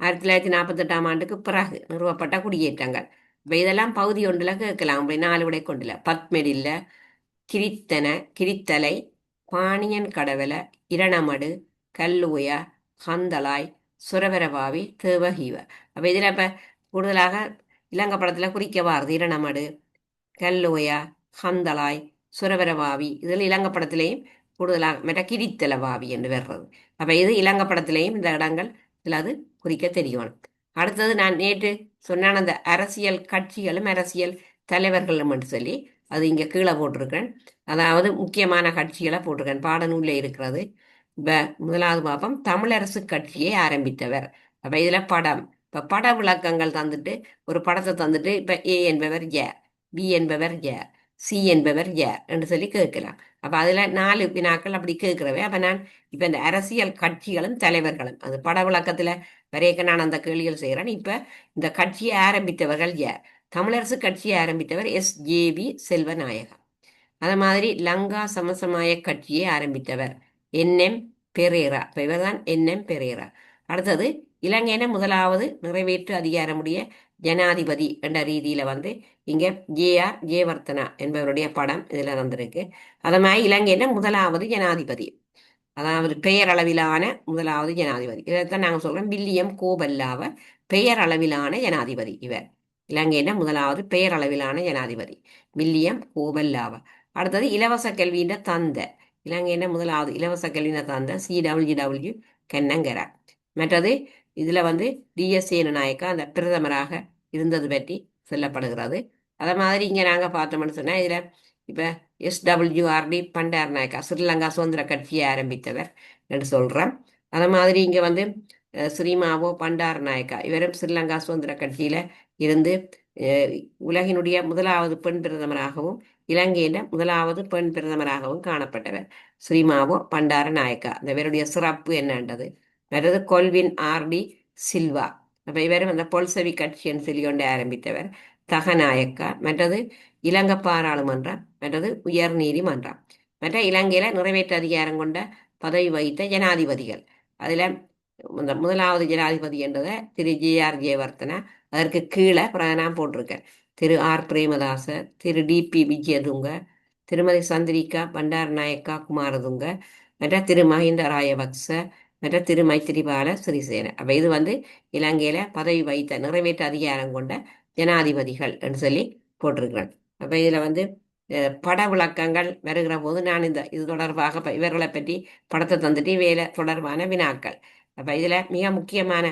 A: 1948ஆம் ஆண்டுக்கு பிறகு நிறுவப்பட்ட குடியேற்றங்கள். இப்போ இதெல்லாம் பகுதி ஒன்றில் கேட்கலாம். அப்படி 4 விடை கொண்டில் பத்மெடில்ல, கிரித்தன, கிரித்தலை, பாணியன் கடவல, இரணமடு, கல்லூய, ஹந்தலாய், சுரவரபாவி, தேவகீவ. அப்போ இதில் இப்போ கூடுதலாக இலங்கை படத்தில் குறிக்க வாருது இரணமடு, கல்லூயா, ஹந்தலாய், சுரவரபாவி. இதில் இலங்கை படத்திலேயும் கூடுதலாக மற்ற கிரித்தல வாவி என்று வர்றது. அப்போ இது இலங்கை படத்திலேயும் இந்த இடங்கள் இதில் அது குறிக்க தெரியணும். அடுத்தது நான் நேற்று சொன்னான் அந்த அரசியல் கட்சிகளும் அரசியல் தலைவர்களும் என்று சொல்லி அது இங்கே கீழே போட்டிருக்கேன். அதாவது முக்கியமான கட்சிகளை போட்டிருக்கேன். பாடநூலில் இருக்கிறது. இப்போ முதலாவது பார்ப்போம். தமிழரசு கட்சியை ஆரம்பித்தவர். அப்போ இதில் படம், இப்போ பட விளக்கங்கள் தந்துட்டு ஒரு படத்தை தந்துட்டு இப்போ ஏ என்பவர் யார், பி என்பவர் யார், சி என்பவர் யார் என்று சொல்லி கேட்கலாம். அப்போ அதில் 4 வினாக்கள் அப்படி கேட்கிறவே. அப்போ நான் இப்போ இந்த அரசியல் கட்சிகளும் தலைவர்களும் அது பட விளக்கத்தில் வரையக்க நான் அந்த கேள்விகள் செய்கிறேன். இப்போ இந்த கட்சியை ஆரம்பித்தவர்கள் யார்? தமிழரசு கட்சியை ஆரம்பித்தவர் SJV செல்வநாயகம். அது மாதிரி லங்கா சமசமாய கட்சியை ஆரம்பித்தவர் NM பெரேரா. இப்போ இவர் தான் NM பெரேரா. அடுத்தது இலங்கையின முதலாவது நிறைவேற்று அதிகாரமுடைய ஜனாதிபதி என்ற ரீதியில் வந்து இங்கே JR ஜெயவர்த்தனா என்பவருடைய படம் இதில் வந்திருக்கு. அது மாதிரி இலங்கையின முதலாவது ஜனாதிபதி, அதாவது பெயரளவிலான முதலாவது ஜனாதிபதி, இதைத்தான் நாங்கள் சொல்கிறோம் வில்லியம் கோபல்லாவை பெயரளவிலான ஜனாதிபதி. இவர் இலங்கையின முதலாவது பெயரளவிலான ஜனாதிபதி வில்லியம் கோபல்லாவை. அடுத்தது இலவச கல்வியின் தந்தை, இலங்கையின முதலாவது இலவச கல்வியின் தந்தை CWW கன்னங்கரா. மற்றது இதில் வந்து DS சேனநாயக்கா அந்த பிரதமராக இருந்தது பற்றி சொல்லப்படுகிறது. அதை மாதிரி இங்கே நாங்கள் பார்த்தோம்னு சொன்னால் இதில் இப்போ SWRD பண்டார் நாயக்கா ஸ்ரீலங்கா சுதந்திர கட்சியை ஆரம்பித்தவர் என்று சொல்கிறோம். அதை மாதிரி இங்கே வந்து ஸ்ரீமாவோ பண்டார் நாயக்கா இவரும் ஸ்ரீலங்கா சுதந்திர கட்சியில் இருந்து உலகினுடைய முதலாவது பெண் பிரதமராகவும் இலங்கையின் முதலாவது பெண் பிரதமராகவும் காணப்பட்டவர் ஸ்ரீமாவோ பண்டார நாயக்கா. இவருடைய சிறப்பு என்னன்றது. மற்றது கொல்வின் RD சில்வா. அப்போ இவரும் அந்த பொல்சவி கட்சின்னு சொல்லி கொண்டு ஆரம்பித்தவர் தகநாயக்கா. மற்றது இலங்கை பாராளுமன்றம், மற்றது உயர் நீதிமன்றம், மற்ற இலங்கையில நிறைவேற்று அதிகாரம் கொண்ட பதவி வகித்த ஜனாதிபதிகள். அதில் இந்த முதலாவது ஜனாதிபதி என்றதை திரு JR ஜெயவர்த்தனா. அதற்கு கீழே நான் போட்டிருக்கேன் திரு R பிரேமதாச, திரு DP விஜயதுங்க, திருமதி சந்திரிகா பண்டார் நாயக்கா குமாரதுங்க, மற்ற திரு மஹிந்த ராயபக்ச, மற்ற திரு மைத்திரிபால சிறிசேன. அப்போ இது வந்து இலங்கையில பதவி வகித்த நிறைவேற்று அதிகாரம் கொண்ட ஜனாதிபதிகள் என்று சொல்லி போட்டிருக்கிறேன். அப்போ இதில் வந்து பட விளக்கங்கள் வருகிற போது நான் இது தொடர்பாக இவர்களை பற்றி படத்தை தந்துட்டு வேலை தொடர்பான வினாக்கள். அப்போ இதில் மிக முக்கியமான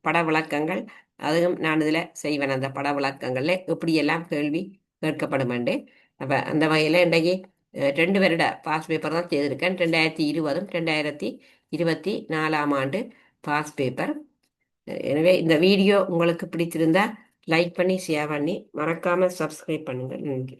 A: பட விளக்கங்கள் அதுவும் நான் இதில் செய்வேன். அந்த பட விளக்கங்களில் எப்படியெல்லாம் கேள்வி கேட்கப்படுமெண்டு. அப்போ அந்த வகையில் இன்றைக்கு 2 வருட பாஸ் பேப்பர் தான் செய்திருக்கேன். 2020 2024 ஆண்டு பாஸ் பேப்பர். எனவே இந்த வீடியோ உங்களுக்கு பிடித்திருந்தா லைக் பண்ணி ஷேர் பண்ணி மறக்காமல் சப்ஸ்கிரைப் பண்ணுங்கள். நன்றி.